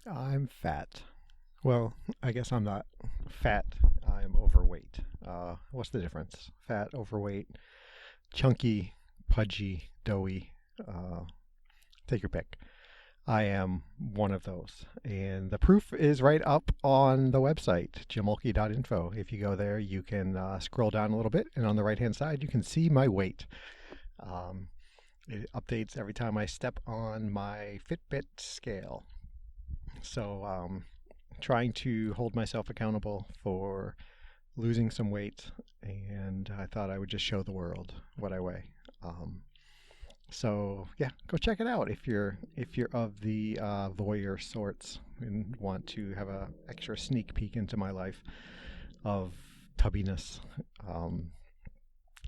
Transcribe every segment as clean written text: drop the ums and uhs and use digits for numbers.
I'm fat. Well, I guess I'm not fat. I'm overweight. What's the difference? Fat, overweight, chunky, pudgy, doughy. Uh, Take your pick. I am one of those. And the proof is right up on the website, jamulki.info. If you go there, you can scroll down a little bit, and on the right hand side, you can see my weight. Um, it updates every time I step on my Fitbit scale. So, trying to hold myself accountable for losing some weight, and I thought I would just show the world what I weigh. Um, so yeah, go check it out if you're of the voyeur sorts and want to have a extra sneak peek into my life of tubbiness. Um,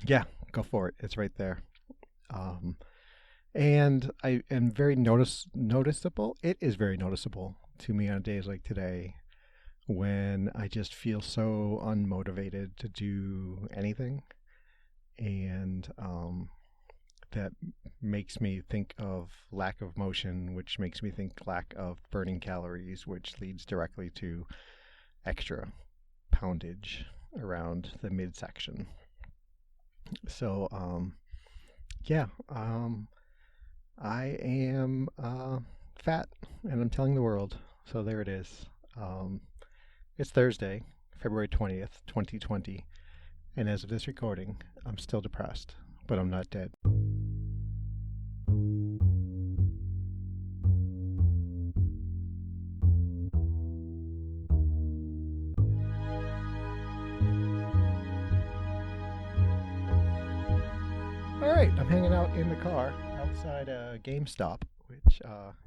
yeah, go for it. It's right there. Um, and I am very noticeable. It is very noticeable to me on days like today when I just feel so unmotivated to do anything. And that makes me think of lack of motion, which makes me think lack of burning calories, which leads directly to extra poundage around the midsection. So, yeah, I am fat and I'm telling the world. So there it is. Um, it's Thursday, February 20th, 2020. And as of this recording, I'm still depressed, but I'm not dead. All right, I'm hanging out in the car outside a GameStop, which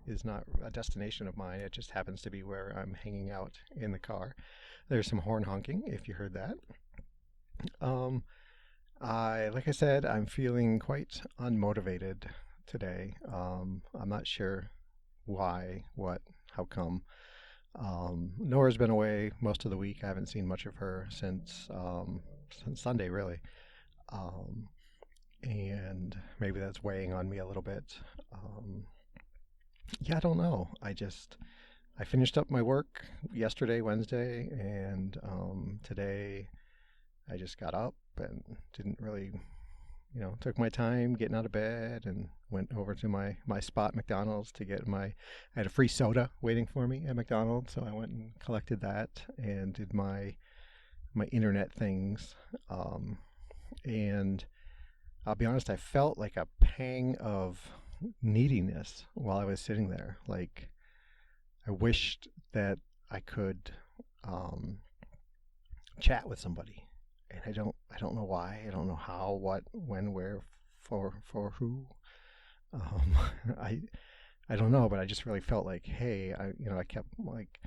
is not a destination of mine. It just happens to be where I'm hanging out in the car. There's some horn honking, if you heard that. Um, like I said, I'm feeling quite unmotivated today. I'm not sure why, what, how come. Nora's been away most of the week. I haven't seen much of her since Sunday, really. Um, and maybe that's weighing on me a little bit. Um, yeah, I don't know. I finished up my work yesterday, Wednesday, and today I just got up and didn't really, took my time getting out of bed and went over to my spot McDonald's to get I had a free soda waiting for me at McDonald's, so I went and collected that and did my internet things. And I'll be honest, I felt like a pang of neediness while I was sitting there. Like I wished that I could um, chat with somebody, and I don't know why. I don't know how, what, when, where, for who. Um, I I don't know, but I just really felt like, hey, I kept like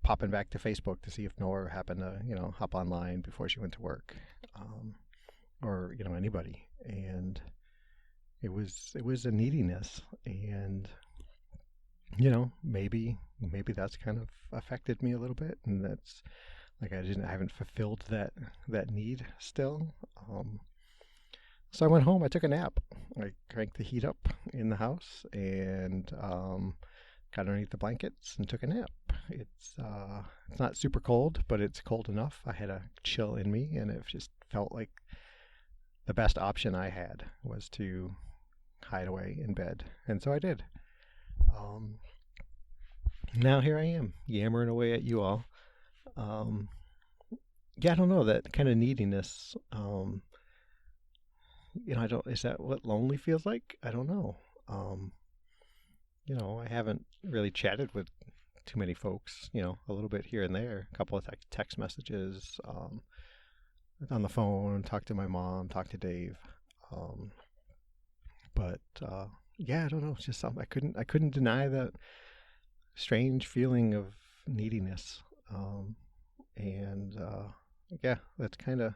popping back to Facebook to see if Nora happened to hop online before she went to work, um, or anybody, and it was a neediness, and maybe that's kind of affected me a little bit, and that's like I haven't fulfilled that need still. So I went home. I took a nap. I cranked the heat up in the house and got underneath the blankets and took a nap. It's not super cold, but it's cold enough. I had a chill in me, and it just felt like the best option I had was to hide away in bed, and so I did. Um, Now here I am, yammering away at you all. Um, yeah, I don't know that kind of neediness. I don't. Is that what lonely feels like? I don't know. Um, I haven't really chatted with too many folks. A little bit here and there, a couple of text messages, on the phone, talk to my mom, talk to Dave. Um, but yeah, I don't know. It's just something I couldn't deny that strange feeling of neediness. And yeah, that's kind of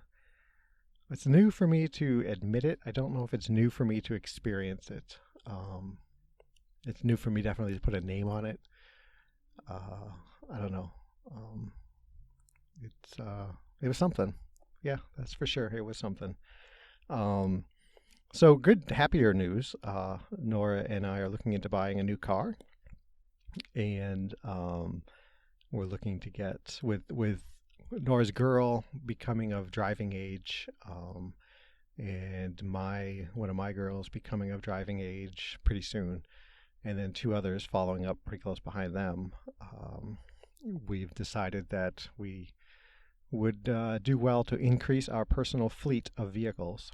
it's new for me to admit it. I don't know if it's new for me to experience it. Um, it's new for me definitely to put a name on it. Uh, I don't know. Um, it was something. Yeah, that's for sure. It was something. Um, so good, happier news. Nora and I are looking into buying a new car. and we're looking to get with Nora's girl becoming of driving age, and my one of my girls becoming of driving age pretty soon, and then two others following up pretty close behind them. We've decided that we would do well to increase our personal fleet of vehicles,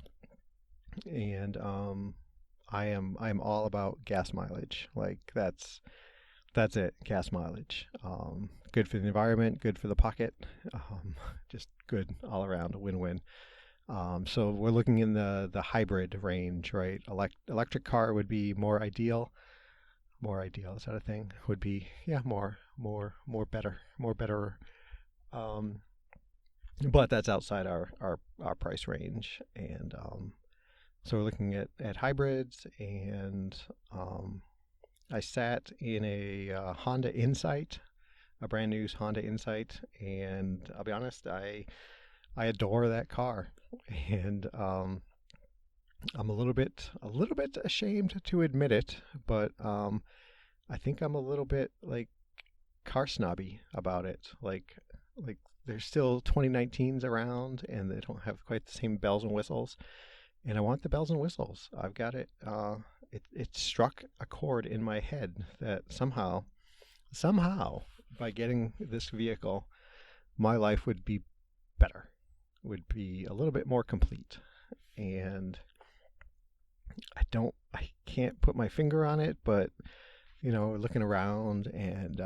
and I am all about gas mileage. Like that's it, gas mileage. Good for the environment, good for the pocket, just good all around, a win-win. So we're looking in the hybrid range, right? Electric car would be more ideal. More ideal, is that a thing? Would be, yeah, more better. Um, but that's outside our price range, and so we're looking at hybrids, and I sat in a Honda Insight, a brand new Honda Insight, and I'll be honest, I adore that car, and I'm a little bit ashamed to admit it, but I think I'm a little bit like car snobby about it. Like there's still 2019s around, and they don't have quite the same bells and whistles, and I want the bells and whistles. I've got it. It struck a chord in my head that somehow, by getting this vehicle, my life would be better, would be a little bit more complete. And I can't put my finger on it, but looking around and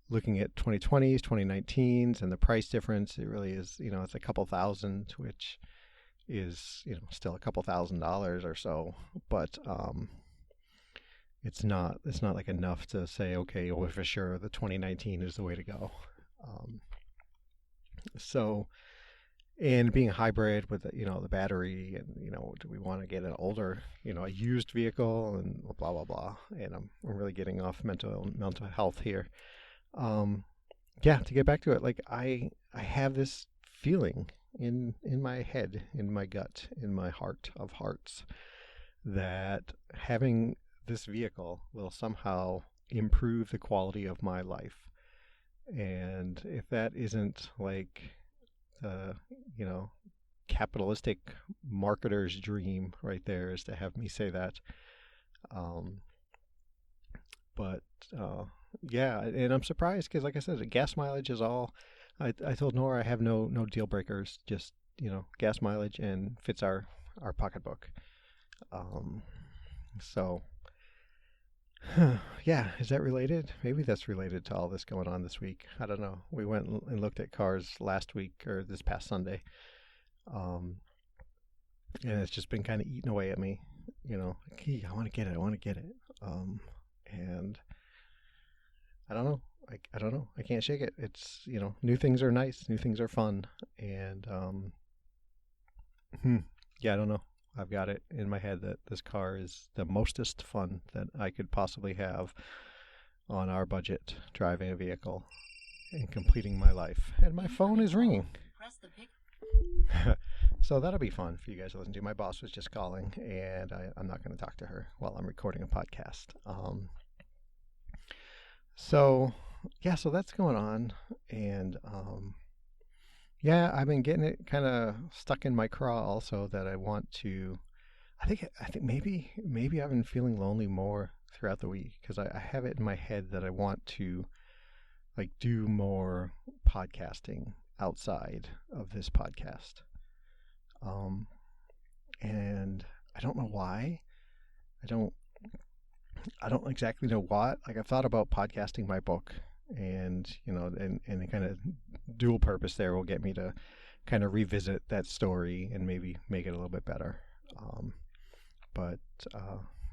looking at 2020s, 2019s, and the price difference, it really is, it's a couple thousand, which is, still a couple $1,000s or so, but it's not like enough to say, okay, well, for sure the 2019 is the way to go. Um, so, and being a hybrid with the battery, and do we want to get an older, a used vehicle, and blah blah blah. And I'm really getting off mental health here. Um, yeah, to get back to it, like I have this feeling in my head, in my gut, in my heart of hearts, that having this vehicle will somehow improve the quality of my life. And if that isn't like the, you know, capitalistic marketer's dream right there, is to have me say that. Um, but yeah, and I'm surprised because, like I said, the gas mileage is all. I told Nora I have no deal breakers, just gas mileage and fits our pocketbook. Um, so yeah, is that related? Maybe that's related to all this going on this week. I don't know. We went and looked at cars last week or this past Sunday, um, and it's just been kind of eating away at me. Like, hey, I want to get it. I want to get it. And I don't know. I don't know. I can't shake it. It's new things are nice. New things are fun. And yeah, I don't know. I've got it in my head that this car is the mostest fun that I could possibly have on our budget, driving a vehicle and completing my life. And my phone is ringing. Press the pick. So that'll be fun for you guys to listen to. My boss was just calling, and I'm not going to talk to her while I'm recording a podcast. So yeah, so that's going on, and yeah, I've been getting it kind of stuck in my craw also, that I want to. I think maybe I've been feeling lonely more throughout the week because I have it in my head that I want to like do more podcasting outside of this podcast. Um, and I don't know why. I don't I don't exactly know what. Like, I've thought about podcasting my book, and and the kind of dual purpose there will get me to kind of revisit that story and maybe make it a little bit better. Um, but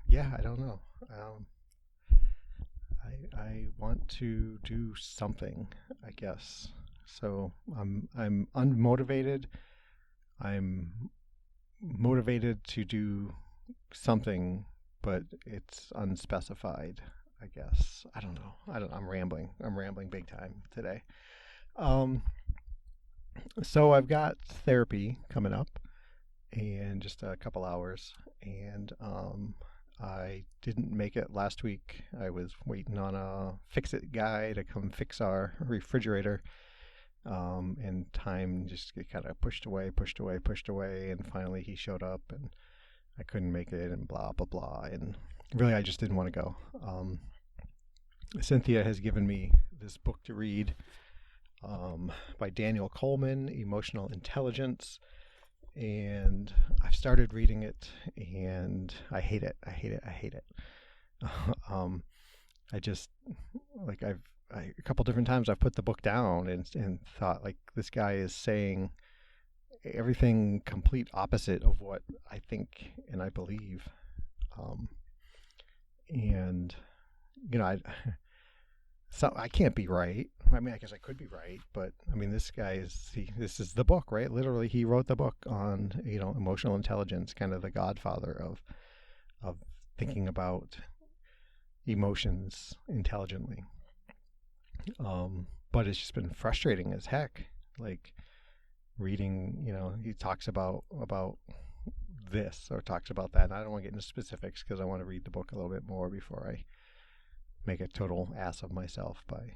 yeah, I don't know. I want to do something, I guess. So I'm unmotivated. I'm motivated to do something, but it's unspecified, I guess. I don't know. I'm rambling. I'm rambling big time today. Um, so I've got therapy coming up in just a couple hours, and I didn't make it last week. I was waiting on a fix-it guy to come fix our refrigerator, and time just kind of pushed away, pushed away, pushed away, and finally he showed up, and I couldn't make it, and blah blah blah, and really I just didn't want to go. Cynthia has given me this book to read, by Daniel Coleman, Emotional Intelligence, and I've started reading it, and I hate it. I hate it. I hate it. I just a couple different times I've put the book down and thought, like, this guy is saying everything complete opposite of what I think and I believe. And so I can't be right. I mean, I guess I could be right, but I mean, this is the book, right? Literally, he wrote the book on, emotional intelligence, kind of the godfather of thinking about emotions intelligently. But it's just been frustrating as heck. Like, reading, he talks about this or talks about that. And I don't want to get into specifics because I want to read the book a little bit more before I make a total ass of myself by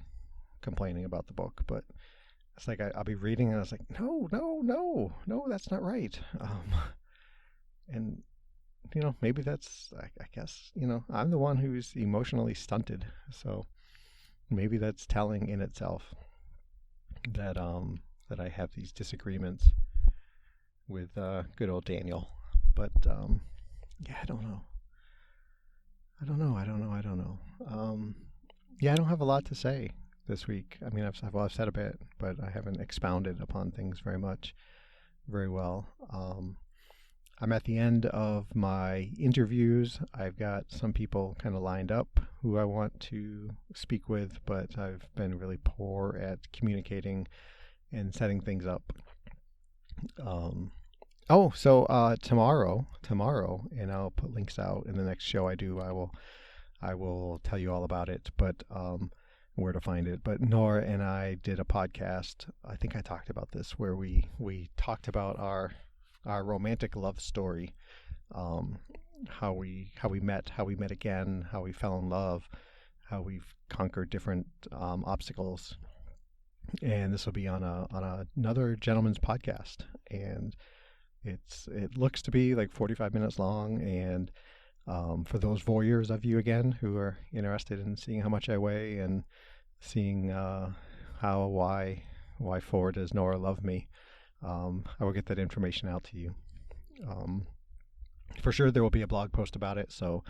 complaining about the book. But it's like I'll be reading and I was like, no, that's not right. And maybe that's, I guess, I'm the one who's emotionally stunted, so maybe that's telling in itself that I have these disagreements with good old Daniel. But yeah, I don't know. Yeah, I don't have a lot to say this week. I mean, I've said a bit, but I haven't expounded upon things very well. I'm at the end of my interviews. I've got some people kind of lined up who I want to speak with, but I've been really poor at communicating and setting things up. So tomorrow, and I'll put links out in the next show I do. I will tell you all about it, but where to find it. But Nora and I did a podcast. I think I talked about this, where we talked about our romantic love story, how we met again, how we fell in love, how we've conquered different obstacles. And this will be on another gentleman's podcast, and it looks to be like 45 minutes long. And for those voyeurs of you again who are interested in seeing how much I weigh and seeing why Ford does Nora love me, I will get that information out to you. For sure, there will be a blog post about it. So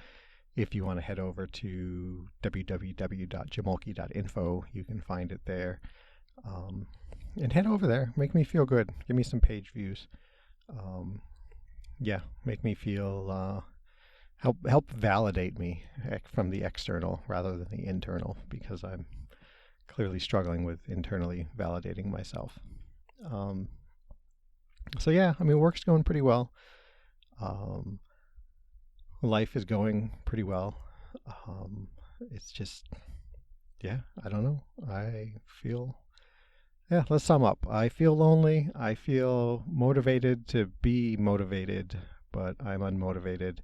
if you want to head over to www.jamolke.info, you can find it there. And head over there. Make me feel good. Give me some page views. Yeah, make me feel, help validate me from the external rather than the internal, because I'm clearly struggling with internally validating myself. So yeah, I mean, work's going pretty well. Life is going pretty well. It's just, yeah, I don't know. Let's sum up. I feel lonely. I feel motivated to be motivated, but I'm unmotivated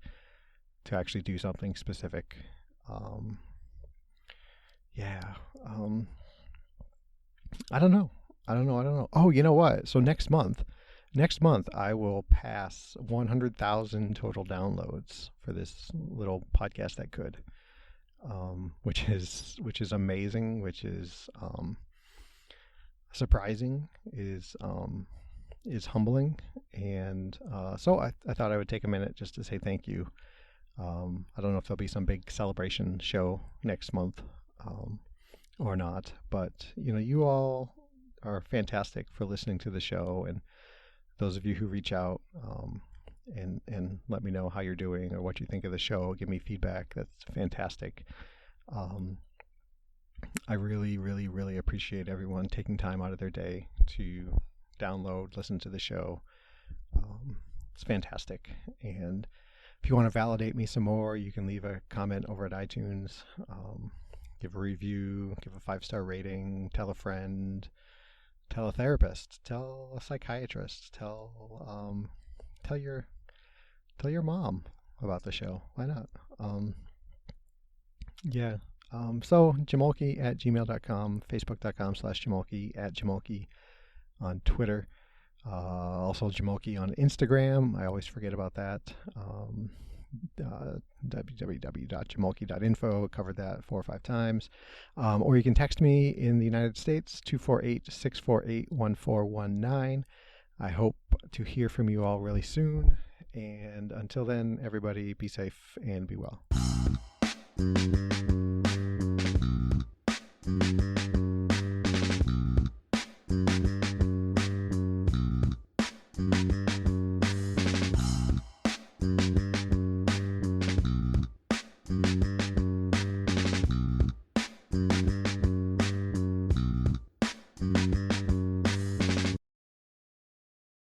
to actually do something specific. I don't know. Oh, you know what? So next month I will pass 100,000 total downloads for this little podcast that could, which is amazing, which is surprising, is humbling, and so I thought I would take a minute just to say thank you. I don't know if there'll be some big celebration show next month or not, but you all are fantastic for listening to the show, and those of you who reach out and let me know how you're doing or what you think of the show, give me feedback. That's fantastic. I really, really, really appreciate everyone taking time out of their day to download, listen to the show. It's fantastic. And if you want to validate me some more, you can leave a comment over at iTunes, give a review, give a 5-star rating, tell a friend, tell a therapist, tell a psychiatrist, tell your mom, about the show. Why not? Yeah. So Jamolki at gmail.com, facebook.com/Jamolki, at Jamolki on Twitter. Also Jamolki on Instagram. I always forget about that. www.jamolki.info. Covered that 4 or 5 times. Or you can text me in the United States, 248-648-1419. I hope to hear from you all really soon. And until then, everybody be safe and be well.